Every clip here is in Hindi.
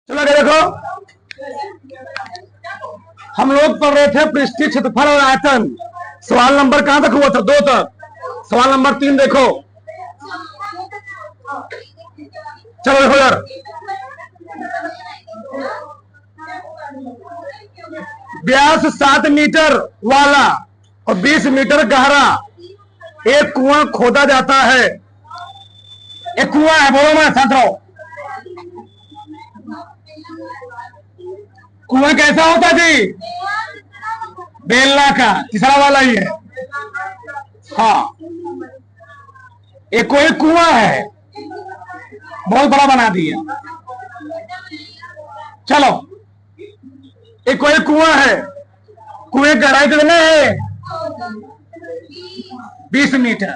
चलो आगे देखो। हम लोग पढ़ रहे थे पृष्ठीय क्षेत्रफल और आयतन। सवाल नंबर कहां तक हुआ था? 2 तक। सवाल नंबर 3 देखो। चलो देखो यार, व्यास 7 मीटर वाला और 20 मीटर गहरा एक कुआं खोदा जाता है। एक कुआं है, बोलो मैं साथ रहो। कुआं कैसा होता जी? बेलना का, तीसरा वाला ही है। हाँ, एक कोई कुआं है, बहुत बड़ा बना दिया। चलो, एक कोई कुआं है, कुएं गहराई कितने है? 20 मीटर।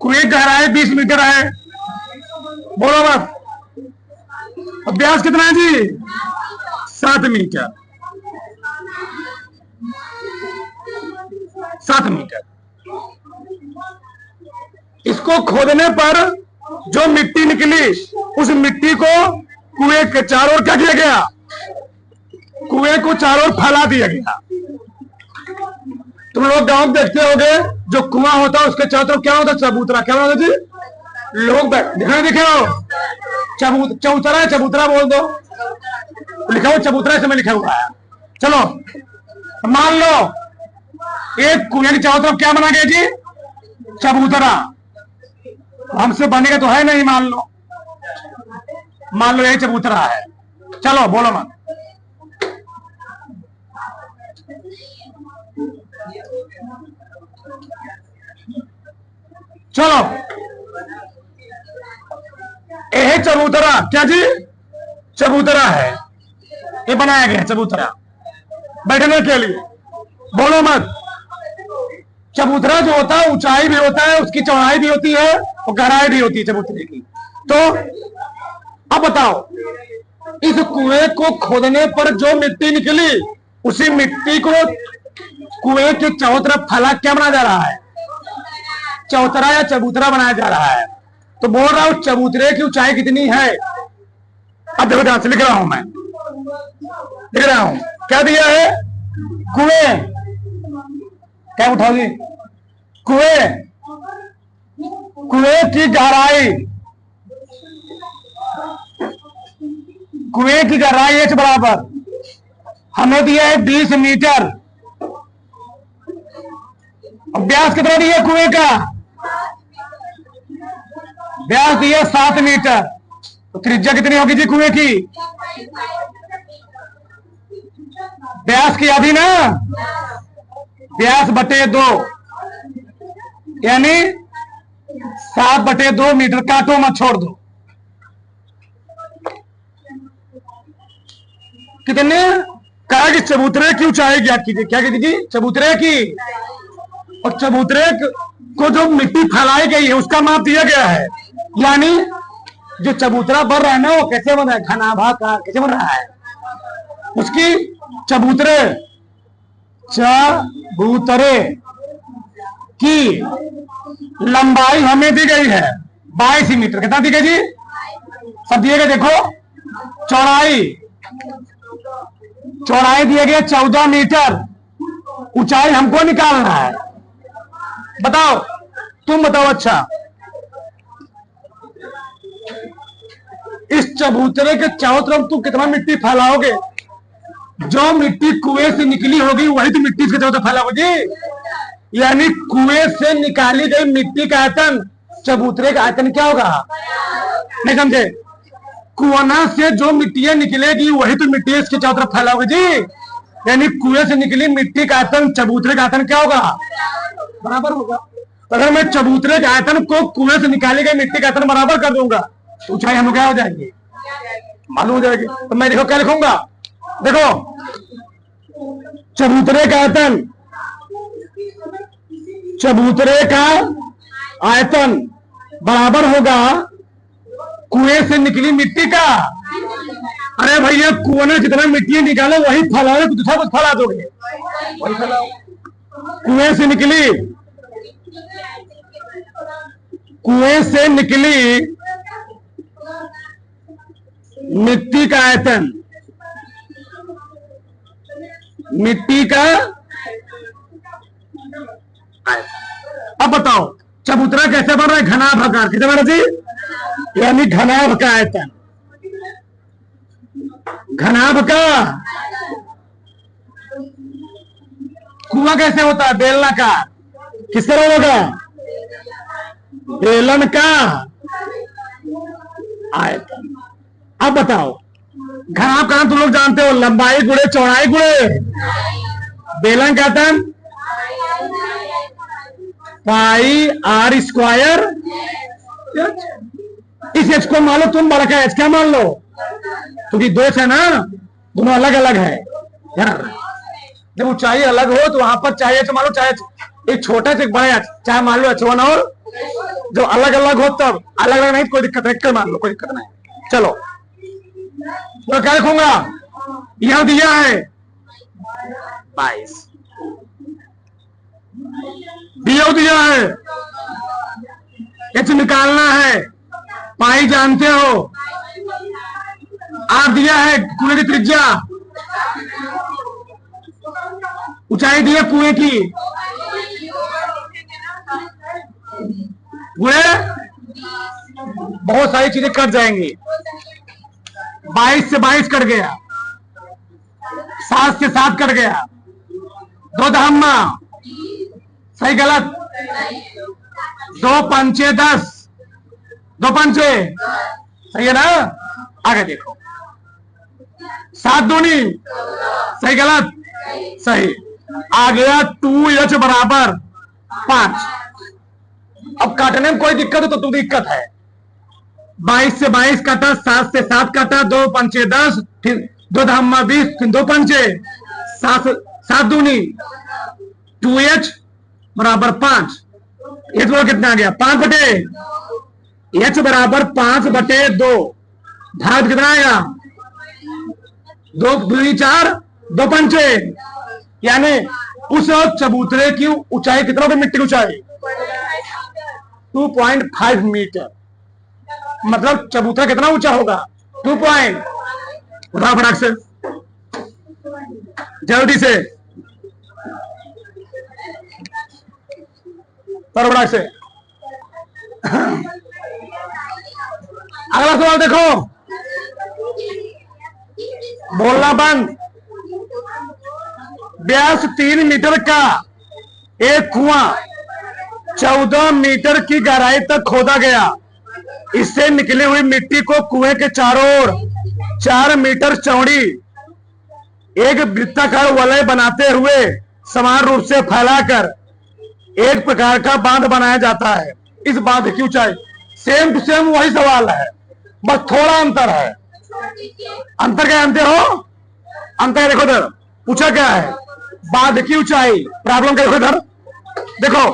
कुएं गहराई 20 मीटर है, बोलो बस। अब व्यास कितना है जी? 7 मीटर। 7 मीटर। इसको खोदने पर जो मिट्टी निकली, उस मिट्टी को कुएं के चारों ओर क्या किया गया? कुएं को चारों ओर फैला दिया गया। तुम लोग गांव में देखते होगे, जो कुआं होता है उसके चारों तरफ क्या होता है? चबूतरा। क्या होता जी? लोग दिखे दिखे हो? चबूतरा है, चबूतरा बोल दो। लिखा हुआ चबूतरा इसमें लिखा हुआ है। चलो मान लो एक कुएं के चारों तरफ क्या बना गया जी? चबूतरा। हमसे बनेगा तो है नहीं, मान लो यही चबूतरा है। चलो बोलो मत। चलो, यह चबूतरा क्या जी? चबूतरा है, ये बनाया गया चबूतरा बैठने के लिए। बोलो मत। चबूतरा जो होता है ऊंचाई भी होता है, उसकी चौड़ाई भी होती है और गहराई भी होती है चबूतरे की। तो अब बताओ, इस कुएं को खोदने पर जो मिट्टी निकली, उसी मिट्टी को कुएं के चारों तरफ फैला क्या बनाया जा रहा है? चौतरा या चबूतरा बनाया जा रहा है। तो बोल रहा हूं चबूतरे की ऊंचाई कितनी है? अब देखो ध्यान से लिख रहा हूं, मैं लिख रहा हूं। क्या दिया है? कुएं। क्या उठाओ जी? कुएं की गहराई, कुएं की गहराई h बराबर हमें दिया है 20 मीटर। और व्यास कितना दिया कुएं का? व्यास दिया 7 मीटर। तो त्रिज्या कितनी होगी जी कुएं की? व्यास की आधी ना, व्यास बटे 2, यानी 7/2 मीटर। काटो मत, छोड़ दो। कितने? कहा कि चबूतरे की ऊंचाई ज्ञात कीजिए। क्या कीजिए? चबूतरे की। और चबूतरे को जो मिट्टी फैलाई गई है उसका माप दिया गया है। यानी जो चबूतरा बन रहा है ना, वो कैसे बन रहा है? घनाभा का कैसे बन रहा है? उसकी चबूतरे की लंबाई हमें दी गई है 22 मीटर। कितना दी गई जी? सब दिए गए, देखो। चौड़ाई दिया गया 14 मीटर। ऊंचाई हमको निकालना है। बताओ, तुम बताओ। अच्छा, इस चबूतरे के चारों तरफ तुम कितना मिट्टी फैलाओगे? जो मिट्टी कुएं से निकली होगी वही तो मिट्टी इसके चारों तरफ फैलाओगे। यानी कुएं से निकाली गई मिट्टी का आयतन चबूतरे का आयतन क्या होगा? नहीं समझे? कुआं से जो मिट्टियां निकलेगी वही तो मिट्टी इसके चारों तरफ फैलाओगे जी। यानी कुएं से निकली मिट्टी का आयतन चबूतरे का आयतन क्या होगा? बराबर होगा। तो अगर मैं चबूतरे के आयतन को कुएं से निकाली गई मिट्टी का आयतन बराबर कर दूंगा तो ऊंचाई हम क्या हो जाएगी? मालूम हो जाएगी। तो मैं देखो क्या लिखूंगा? देखो, चबूतरे का आयतन बराबर होगा कुएं से निकली मिट्टी का। अरे भैया, कुएं में जितना मिट्टी निकालो वही फैलाओगे, तो दूसरा कुछ फैला दोगे? वही फैलाओ। कुएं से मिट्टी का आयतन, मिट्टी का आयतन। अब बताओ चबूतरा कैसे बन रहा है? घनाभ आकार। किसे बन रहा जी? यानी घनाभ का आयतन, घनाभ का। कुआं कैसे होता है? बेलनाकार। किस तरह होगा? बेलन का आयतन। अब बताओ घनाभ का तुम लोग जानते हो, लंबाई गुणे चौड़ाई गुणे बेलन का आयतन पाई आर स्क्वायर। इस एच को मान लो तुम, बड़ा का एच क्या मान लो, क्योंकि दो है ना, दोनों अलग अलग है यार। जब ऊंचाई अलग हो तो वहां पर चाहे एच मान लो, चाहे एक छोटा से एक बड़ा एच, चाहे मान लो H1 और जो अलग अलग हो तब अलग अलग नहीं, कोई दिक्कत नहीं, मान लो कोई दिक्कत नहीं। चलो तो क्या लिखूंगा? यहां दिया है 22, दिया है। एच निकालना है, पाई जानते हो, आर दिया है कुएं की त्रिज्या, ऊंचाई दी है कुएं की, बहुत सारी चीजें कट जाएंगी। 22 से 22 कट गया, 7 से 7 कट गया, 2 धम्मा, सही गलत? 2 पंचे 10, 2 पंचे, सही है ना? आगे देखो, 7 दूनी, सही गलत? सही। आ गया 2h बराबर 5। अब काटने में कोई दिक्कत हो तो तू दिक्कत है। 22 से 22 काटा, 7 से 7 काटा, 2 पंचे 10, फिर 2 धम्मा 20, फिर 2 पंचे 7 दूनी 2h बराबर 5। एच बराबर कितना आ गया? 5 बटे एच बराबर 5 बटे 2, भाग कितना आएगा? 2 दूनी 4, 2 पंचे, यानी उस चबूतरे की ऊंचाई कितना होगी? मिट्टी की ऊंचाई 2.5 मीटर। मतलब चबूतरा कितना ऊंचा होगा? 2 पॉइंट। फटाफट से, जल्दी से, फटाफट से। अगला सवाल देखो, बोलना बंद। व्यास 3 मीटर का एक कुआं 14 मीटर की गहराई तक खोदा गया। इससे निकली हुई मिट्टी को कुएं के चारों ओर 4 मीटर चौड़ी एक वृत्ताकार वलय बनाते हुए समान रूप से फैलाकर एक प्रकार का बांध बनाया जाता है। इस बांध की ऊंचाई, सेम टू सेम वही सवाल है, बस थोड़ा अंतर है। अंतर क्या जानते हो? अंतर देखो इधर, पूछा क्या है? बांध की ऊंचाई। प्रॉब्लम क्या देखो इधर, देखो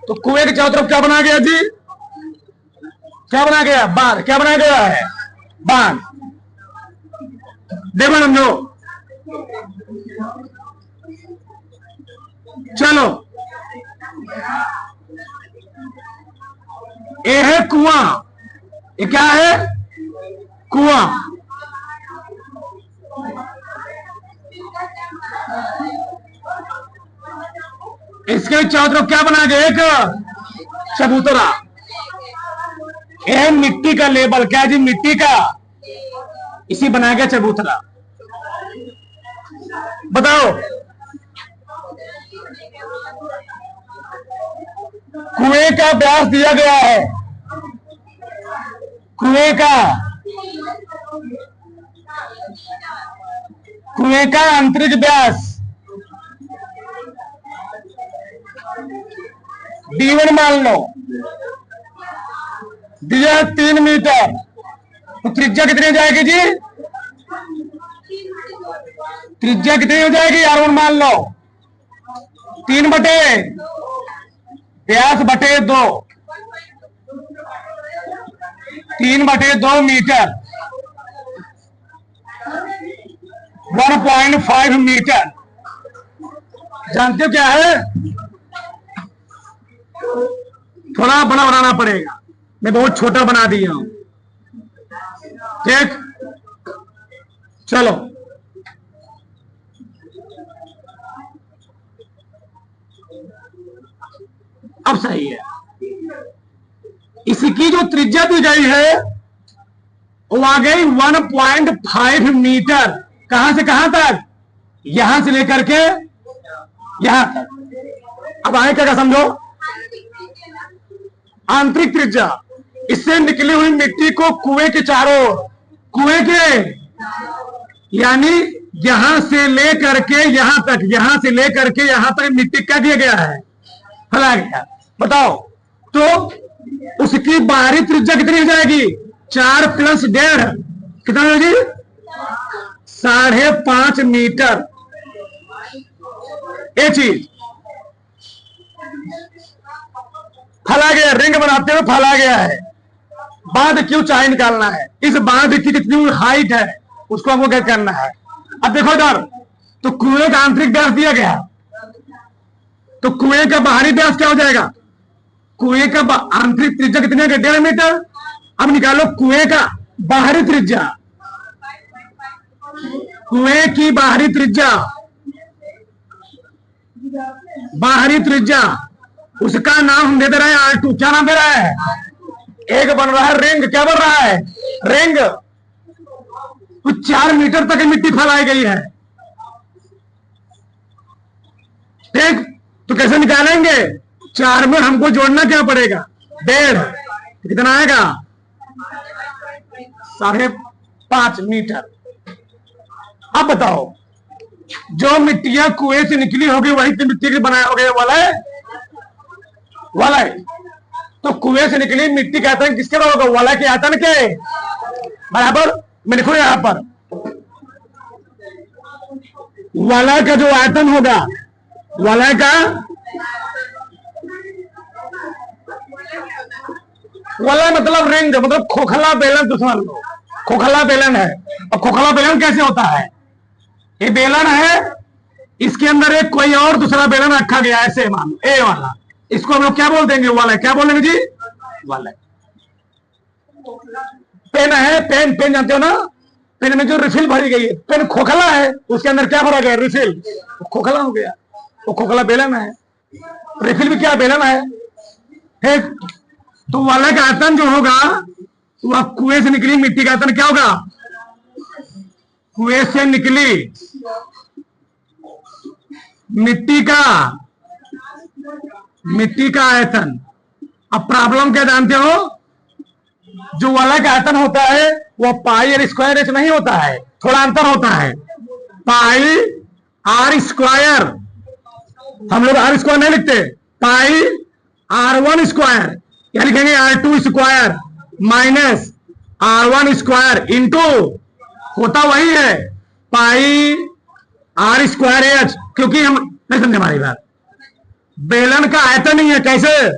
तो कुएं के चारों तरफ क्या बना गया जी? क्या बना गया? बांध। क्या बना गया है? बांध। देखो समझो, चलो ये है कुआं, ये क्या है? कुआं। इसके चारों तरफ क्या बना गया? एक चबूतरा। यह मिट्टी का लेबल, क्या जी? मिट्टी का, इसी बना गया चबूतरा। बताओ कुएं का व्यास दिया गया है, कुएं का आंतरिक व्यास D1 मान लो, दिया 3 मीटर, तो त्रिज्या कितनी हो जाएगी जी? त्रिज्या कितनी हो जाएगी? R1 मान लो 3 बटे व्यास बटे 2, 3 बटे 2 मीटर, 1.5 मीटर। जानते हो क्या है? थोड़ा बड़ा बनाना पड़ेगा, मैं बहुत छोटा बना दिया हूं। ठीक, चलो अब सही है। इसकी जो त्रिज्या दी गई है वो आ गई 1.5 मीटर। कहां से कहां तक? यहां से लेकर के यहां तक। अब आए क्या समझो, आंतरिक त्रिज्या, इससे निकली हुई मिट्टी को कुएं के चारों, कुएं के यानी यहां से लेकर के यहां तक, यहां से लेकर के यहां तक मिट्टी क्या दिया गया है? फैलाया गया। बताओ तो उसकी बाहरी त्रिज्या कितनी हो जाएगी? 4 + 1.5 कितना होगी? 5.5 मीटर। ये चीज फैला गया, रिंग बनाते हुए फैला गया है। बांध की ऊंचाई निकालना है, इस बांध की कितनी हाइट है उसको हमको क्या करना है। अब देखो इधर, तो कुएं का आंतरिक व्यास दिया गया, तो कुएं का बाहरी व्यास क्या हो जाएगा? कुएं का आंतरिक त्रिज्या कितनी है? 1.5 मीटर। अब निकालो कुएं का बाहरी त्रिज्या, कुएं की बाहरी त्रिज्या, बाहरी त्रिज्या उसका नाम हम दे रहे हैं R2। क्या नाम दे रहा है? एक बन रहा है रिंग, क्या बन रहा है? रिंग। तो 4 मीटर तक मिट्टी फैलाई गई है। ठीक, तो कैसे निकालेंगे? 4 में हमको जोड़ना क्या पड़ेगा? 1.5, कितना आएगा? 5.5 मीटर। अब बताओ, जो मिट्टियां कुएं से निकली होगी वही तो मिट्टी की बनाया होगा वलय, वलय। तो कुएं से निकली मिट्टी का आयतन किसके होगा? वलय के आयतन के बराबर। मैं लिखूं यहां पर, वलय का जो आयतन होगा, वलय का, वलय मतलब रिंग, मतलब खोखला बेलन। दुश्मन लो, खोखला बेलन है। और खोखला बेलन कैसे होता है? ये बेलन है, इसके अंदर एक कोई और दूसरा बेलन रखा गया है, ऐसे मान लो ए वाला, इसको हम लोग क्या बोल देंगे? वलय। क्या बोलेंगे जी? वलय। पेन है, पेन, पेन जानते हो ना? पेन में जो रिफिल भरी गई है, पेन खोखला है, उसके अंदर क्या भरा गया? रिफिल, खोखला हो गया, वो खोखला बेलन है। रिफिल भी क्या? बेलन है। ठीक, तो वलय का आयतन जो होगा वह कुएं से निकली मिट्टी का आयतन क्या होगा? कुएं से निकली मिट्टी का आयतन। अब प्रॉब्लम क्या जानते हो? जो वलय का आयतन होता है वह पाई R स्क्वायर H नहीं होता है, थोड़ा अंतर होता है। पाई R स्क्वायर, हम लोग R स्क्वायर नहीं लिखते, पाई R1 स्क्वायर, या लिखेंगे R2 square minus R1 square into, होता वही है पाई R स्क्वायर H। क्योंकि हम नहीं समझे हमारी बात, बेलन का आयतन ही है। कैसे?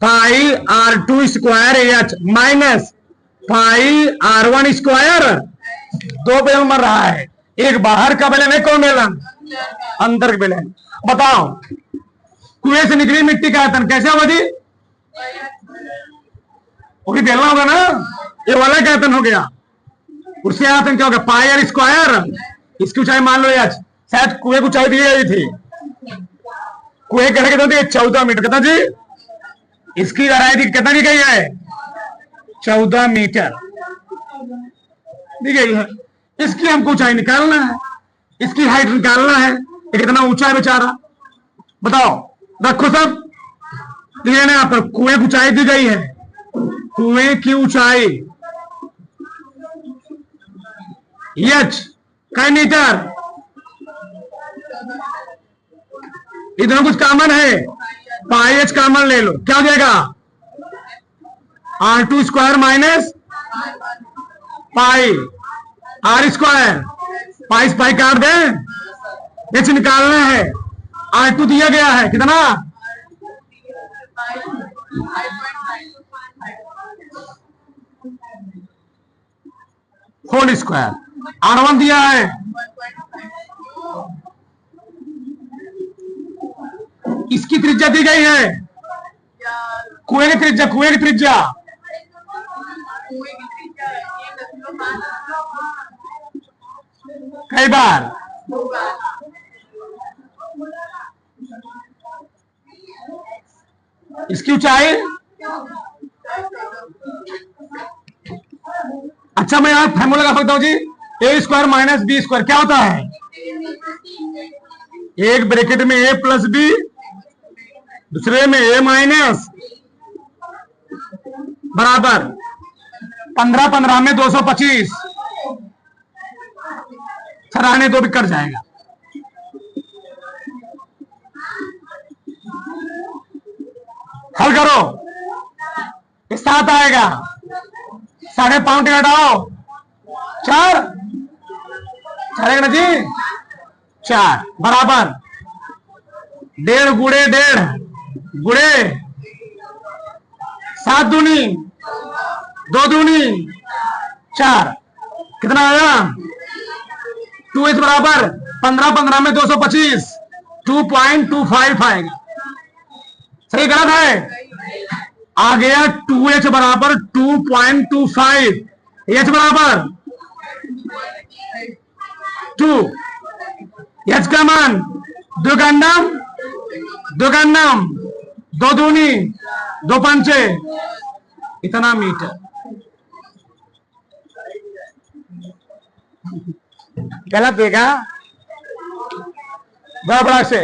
पाई R2 square H minus pi R1 square. 2 बेलन बन रहा है, एक बाहर का बेलन है, कौन बेलन? अंदर का बेलन। बताओ, कुएं से निकली मिट्टी का आयतन कैसे होगा जी? वो भी बेलना होगा ना, ये वाला का आयतन हो गया। उससे आयतन क्या होगा? पाई R स्क्वायर, इसकी ऊंचाई मान लो H, शायद कुएं की ऊंचाई दी गई थी, कुएं कहने कितना दी? 14 मीटर। कितना जी? इसकी गहराई कितना दी गई है? 14 मीटर दी गई है। इसकी हमको ऊंचाई निकालना है, इसकी हाइट निकालना है, ये कितना ऊंचा है बेचारा? बताओ, रखो सब ना यहां पर। कुएं की ऊंचाई दी गई है, कुएं की ऊंचाई H कई मीटर। इधर कुछ कॉमन है, पाई H कॉमन ले लो, क्या हो जाएगा? R2 square minus pi R square, pi से पाई काट दें, H निकालना है। R2 दिया गया है कितना? Whole square. R1 दिया है इसकी त्रिज्या दी गई है कुएं की त्रिज्या, कुएं की त्रिज्या कई बार, इसकी ऊंचाई। अच्छा मैं यहां फॉर्मूला लगा सकता हूं जी, ए स्क्वायर माइनस बी स्क्वायर क्या होता है? एक ब्रैकेट में ए प्लस बी, दूसरे में ए माइनस बराबर 15 15 में 225, सराहने तो भी कट जाएगा। हल करो, 7 आएगा, 5.5 घटाओ 4, चलेगा ना जी? 4 बराबर 1.5 गुणे 1.5 गुणे 7 दूनी 2 दूनी 4, कितना आया? 2h बराबर 15 15 में 225, 2.25 आएगा। सही गलत है? आ गया 2h बराबर 2.25, h बराबर 2, h का मान 2 गन्नम 2 गन्नम 2 दूनी 2 पंचे, इतना मीटर। गलत देगा बड़ा बड़ा से।